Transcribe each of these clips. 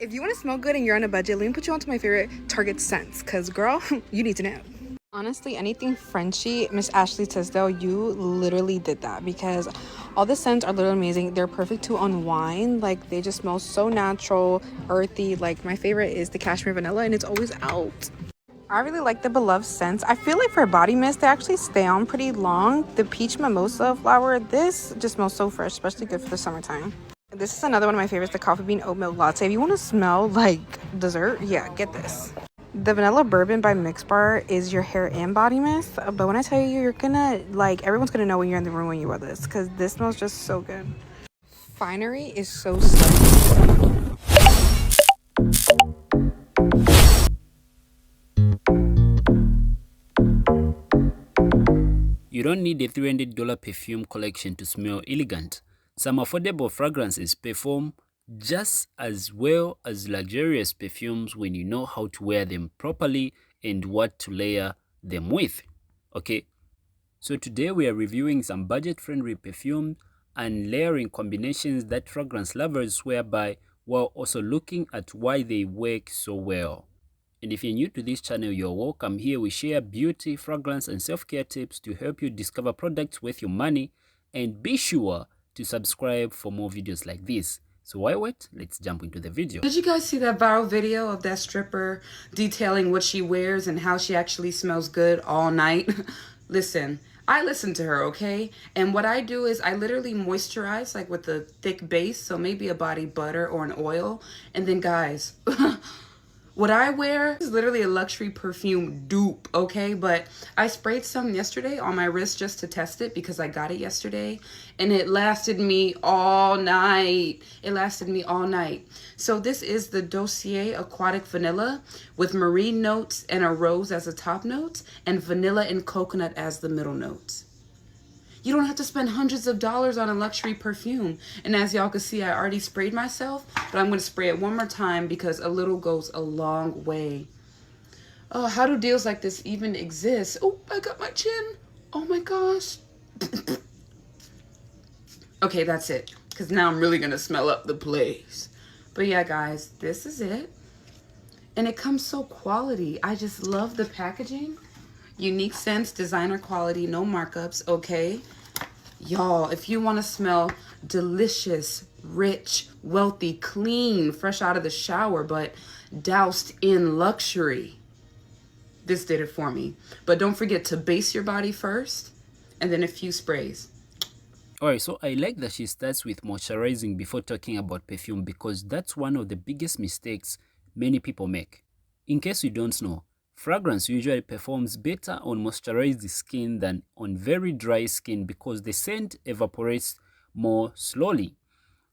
If you want to smell good and you're on a budget, let me put you onto my favorite Target scents, because girl, you need to know. Honestly, anything Frenchy, Miss Ashley Tisdale, you literally did that, because all the scents are literally amazing. They're perfect to unwind. Like, they just smell so natural, earthy. Like, my favorite is the cashmere vanilla, and it's always out. I really like the Beloved scents. I feel like for body mist, they actually stay on pretty long. The peach mimosa flower, this just smells so fresh, especially good for the summertime. This is another one of my favorites, the coffee bean oat milk latte. If you want to smell like dessert, yeah, get this. The vanilla bourbon by Mix Bar is your hair and body mist, but when I tell you, you're gonna like, everyone's gonna know when you're in the room when you wear this, because this smells just so good. Finery is so stunning. You don't need a $300 perfume collection to smell elegant. Some affordable fragrances perform just as well as luxurious perfumes when you know how to wear them properly and what to layer them with. Okay, so today we are reviewing some budget-friendly perfume and layering combinations that fragrance lovers swear by, while also looking at why they work so well. And if you're new to this channel, you're welcome. Here we share beauty, fragrance, and self-care tips to help you discover products worth your money. And be sure to subscribe for more videos like this. So why wait? Let's jump into the video. Did you guys see that viral video of that stripper detailing what she wears and how she actually smells good all night? Listen, I listen to her, okay? And what I do is I literally moisturize like with a thick base, so maybe a body butter or an oil. And then guys, what I wear is literally a luxury perfume dupe, okay? But I sprayed some yesterday on my wrist just to test it because I got it yesterday. And it lasted me all night. It lasted me all night. So this is the Dossier Aquatic Vanilla with marine notes and a rose as a top note and vanilla and coconut as the middle notes. You don't have to spend hundreds of dollars on a luxury perfume. And as y'all can see, I already sprayed myself, but I'm going to spray it one more time because a little goes a long way. Oh, how do deals like this even exist? Oh, I got my chin. Oh my gosh. Okay, that's it. Because now I'm really going to smell up the place. But yeah, guys, this is it. And it comes so quality. I just love the packaging. Unique scents, designer quality, no markups, okay? Y'all, if you want to smell delicious, rich, wealthy, clean, fresh out of the shower, but doused in luxury, this did it for me. But don't forget to base your body first, and then a few sprays. Alright, so I like that she starts with moisturizing before talking about perfume, because that's one of the biggest mistakes many people make. In case you don't know, fragrance usually performs better on moisturized skin than on very dry skin because the scent evaporates more slowly.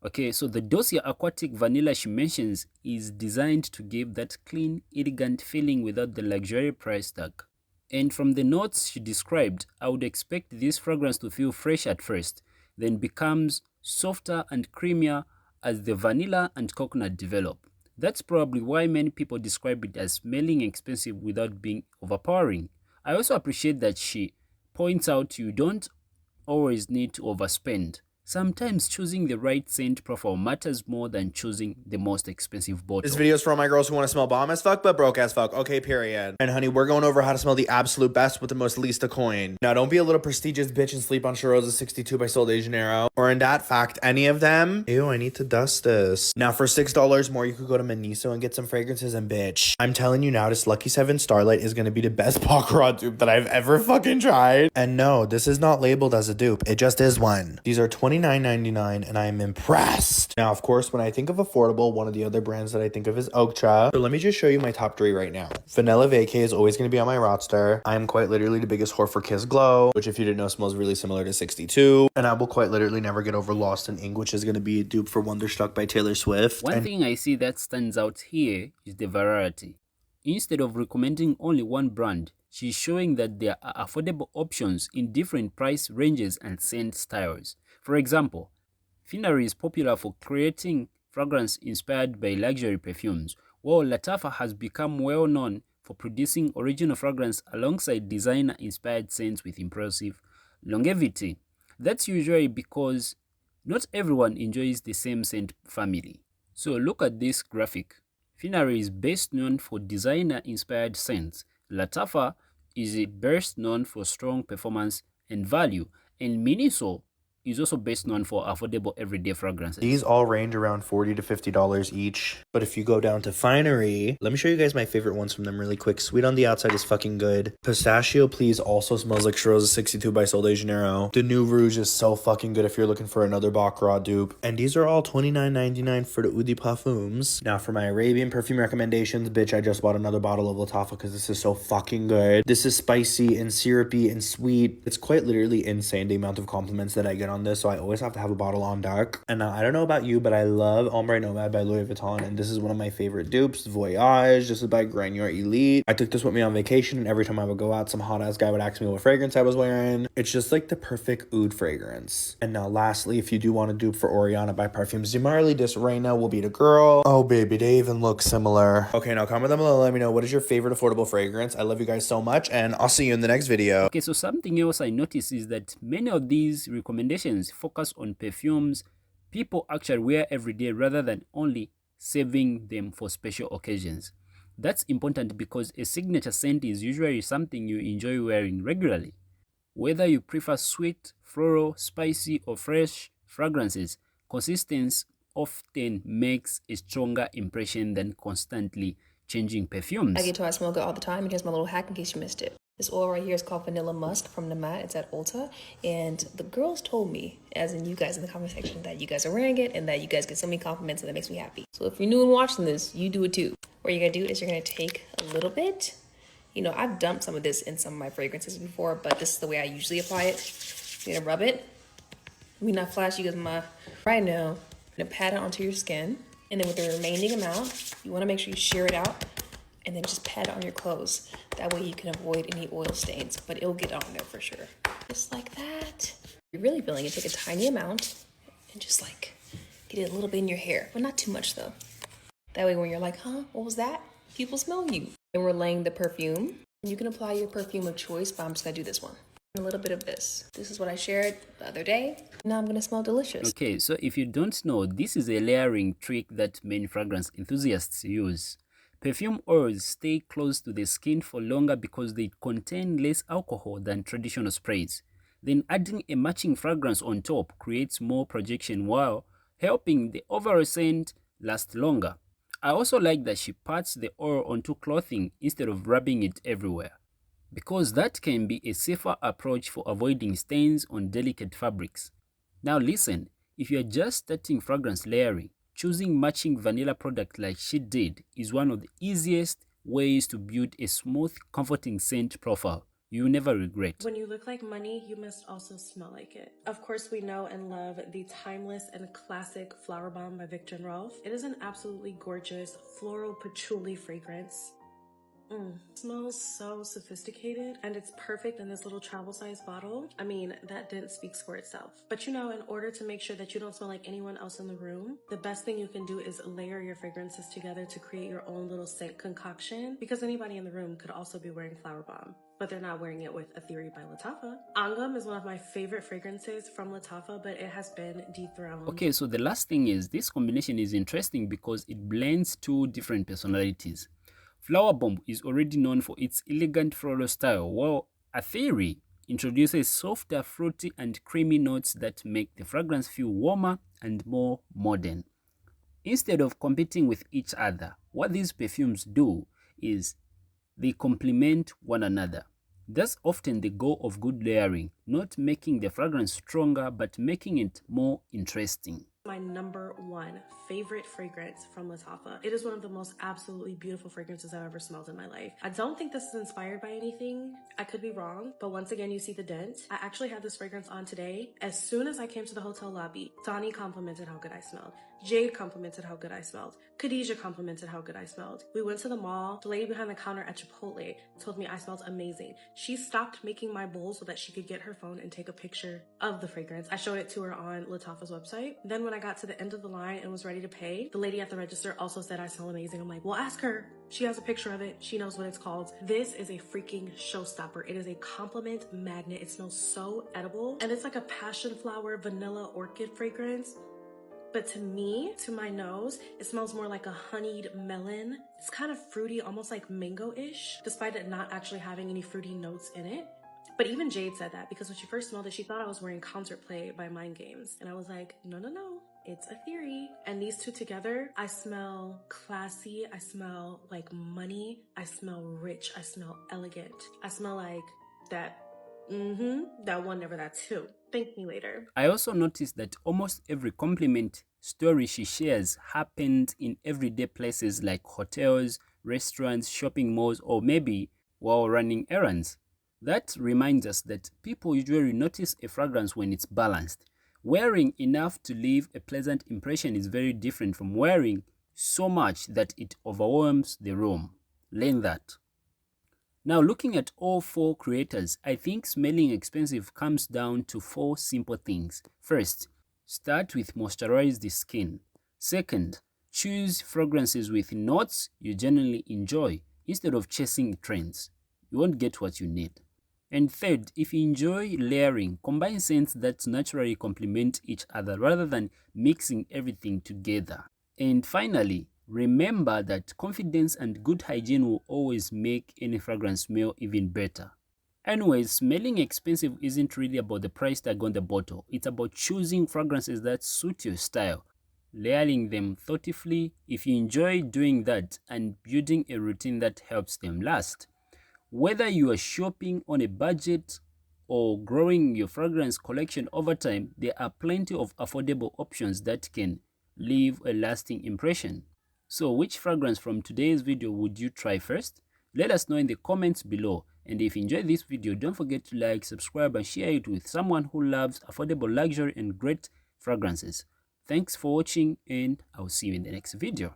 Okay, so the Dossier Aquatic Vanilla she mentions is designed to give that clean, elegant feeling without the luxury price tag. And from the notes she described, I would expect this fragrance to feel fresh at first, then becomes softer and creamier as the vanilla and coconut develop. That's probably why many people describe it as smelling expensive without being overpowering. I also appreciate that she points out you don't always need to overspend. Sometimes choosing the right scent profile matters more than choosing the most expensive bottle. This video is for all my girls who want to smell bomb as fuck, but broke as fuck. Okay, period. And honey, we're going over how to smell the absolute best with the most least a coin. Now, don't be a little prestigious bitch and sleep on Chirosa 62 by Sol de Janeiro. Or in that fact, any of them. Ew, I need to dust this. Now, for $6 more, you could go to Miniso and get some fragrances, and bitch, I'm telling you now, this Lucky 7 Starlight is going to be the best Baccarat dupe that I've ever fucking tried. And no, this is not labeled as a dupe. It just is one. These are $29.99, and I am impressed. Now, of course, when I think of affordable, one of the other brands that I think of is Oaktra. So let me just show you my top 3 right now. Vanilla Vacay is always going to be on my roster. I am quite literally the biggest whore for Kiss Glow, which if you didn't know smells really similar to 62. And I will quite literally never get over Lost in Ink, which is going to be a dupe for Wonderstruck by Taylor Swift. One thing I see that stands out here is the variety. Instead of recommending only one brand, she's showing that there are affordable options in different price ranges and scent styles. For example, Finery is popular for creating fragrance inspired by luxury perfumes, while Lattafa has become well known for producing original fragrance alongside designer-inspired scents with impressive longevity. That's usually because not everyone enjoys the same scent family. So look at this graphic. Finari is best known for designer-inspired scents. Latafa is best known for strong performance and value, and Miniso is also best known for affordable everyday fragrances. These all range around $40 to $50 each. But if you go down to Finery, let me show you guys my favorite ones from them really quick. Sweet on the outside is fucking good. Pistachio Please also smells like Cheirosa 62 by Sol de Janeiro. The New Rouge is so fucking good if you're looking for another Baccarat dupe. And these are all $29.99 for the Eau de Parfums. Now for my Arabian perfume recommendations, bitch, I just bought another bottle of Latafa because this is so fucking good. This is spicy and syrupy and sweet. It's quite literally insane the amount of compliments that I get on this, so I always have to have a bottle on deck. And now I don't know about you, but I love Ombre Nomad by Louis Vuitton, and this is one of my favorite dupes. Voyage, this is by Grenier Elite. I took this with me on vacation, and every time I would go out, some hot ass guy would ask me what fragrance I was wearing. It's just like the perfect oud fragrance. And now lastly, if you do want a dupe for Oriana by Perfumes de Marly, this Reina will be the girl. Oh baby, they even look similar. Okay, now comment down below, let me know what is your favorite affordable fragrance. I love you guys so much, and I'll see you in the next video. Okay, so something else I noticed is that many of these recommendations focus on perfumes people actually wear every day rather than only saving them for special occasions. That's important because a signature scent is usually something you enjoy wearing regularly. Whether you prefer sweet, floral, spicy, or fresh fragrances, consistency often makes a stronger impression than constantly changing perfumes. I get to I smell good all the time, and here's my little hack in case you missed it. This oil right here is called Vanilla Musk from Namat. It's at Ulta. And the girls told me, as in you guys in the comment section, that you guys are wearing it and that you guys get so many compliments and that makes me happy. So if you're new and watching this, you do it too. What you're gonna do is you're gonna take a little bit. You know, I've dumped some of this in some of my fragrances before, but this is the way I usually apply it. You're gonna rub it. Let me not flash you guys my right now. I'm gonna pat it onto your skin. And then with the remaining amount, you wanna make sure you shear it out and then just pat it on your clothes. That way you can avoid any oil stains, but it'll get on there for sure. Just like that. You're really feeling it, take a tiny amount and just like get it a little bit in your hair, but not too much though. That way when you're like, huh, what was that? People smell you. And we're laying the perfume. You can apply your perfume of choice, but I'm just gonna do this one. A little bit of this. This is what I shared the other day. Now I'm gonna smell delicious. Okay, so if you don't know, this is a layering trick that many fragrance enthusiasts use. Perfume oils stay close to the skin for longer because they contain less alcohol than traditional sprays. Then adding a matching fragrance on top creates more projection while helping the overall scent last longer. I also like that she pats the oil onto clothing instead of rubbing it everywhere, because that can be a safer approach for avoiding stains on delicate fabrics. Now listen, if you're just starting fragrance layering, choosing matching vanilla product like she did is one of the easiest ways to build a smooth, comforting scent profile you'll never regret. When you look like money, you must also smell like it. Of course, we know and love the timeless and classic Flower Bomb by Viktor and Rolf. It is an absolutely gorgeous floral patchouli fragrance. Smells so sophisticated, and it's perfect in this little travel size bottle. I mean, that dent speaks for itself. But you know, in order to make sure that you don't smell like anyone else in the room, the best thing you can do is layer your fragrances together to create your own little scent concoction, because anybody in the room could also be wearing Flower Bomb, but they're not wearing it with Ethereal by Lattafa. Angam is one of my favorite fragrances from Lattafa, but it has been dethroned. Okay, so the last thing is, this combination is interesting because it blends two different personalities. Flower Bomb is already known for its elegant floral style, while Ethereal introduces softer, fruity, and creamy notes that make the fragrance feel warmer and more modern. Instead of competing with each other, what these perfumes do is they complement one another. That's often the goal of good layering, not making the fragrance stronger, but making it more interesting. My number one favorite fragrance from Lattafa. It is one of the most absolutely beautiful fragrances I've ever smelled in my life. I don't think this is inspired by anything. I could be wrong, but once again, you see the dent. I actually had this fragrance on today. As soon as I came to the hotel lobby, Donnie complimented how good I smelled. Jade complimented how good I smelled. Khadijah complimented how good I smelled. We went to the mall. The lady behind the counter at Chipotle told me I smelled amazing. She stopped making my bowl so that she could get her phone and take a picture of the fragrance. I showed it to her on Lattafa's website. Then when I got to the end of the line and was ready to pay, the lady at the register also said I smell amazing. I'm like, well, ask her. She has a picture of it. She knows what it's called. This is a freaking showstopper. It is a compliment magnet. It smells so edible. And it's like a passion flower vanilla orchid fragrance. But to me, to my nose, it smells more like a honeyed melon. It's kind of fruity, almost like mango-ish, despite it not actually having any fruity notes in it. But even Jade said that, because when she first smelled it, she thought I was wearing Concert Play by Mind Games. And I was like, no, no, no, it's a theory. And these two together, I smell classy, I smell like money, I smell rich, I smell elegant. I smell like that, that one, never that two. Thank me later. I also noticed that almost every compliment story she shares happened in everyday places like hotels, restaurants, shopping malls, or maybe while running errands. That reminds us that people usually notice a fragrance when it's balanced. Wearing enough to leave a pleasant impression is very different from wearing so much that it overwhelms the room. Learn that. Now, looking at all four creators, I think smelling expensive comes down to four simple things. First, start with moisturize the skin. Second, choose fragrances with notes you genuinely enjoy instead of chasing trends. You won't get what you need. And third, if you enjoy layering, combine scents that naturally complement each other rather than mixing everything together. And finally, remember that confidence and good hygiene will always make any fragrance smell even better. Anyways, smelling expensive isn't really about the price tag on the bottle. It's about choosing fragrances that suit your style, layering them thoughtfully if you enjoy doing that, and building a routine that helps them last. Whether you are shopping on a budget or growing your fragrance collection over time, there are plenty of affordable options that can leave a lasting impression. So, which fragrance from today's video would you try first? Let us know in the comments below. And if you enjoyed this video, don't forget to like, subscribe, and share it with someone who loves affordable luxury and great fragrances. Thanks for watching, and I'll see you in the next video.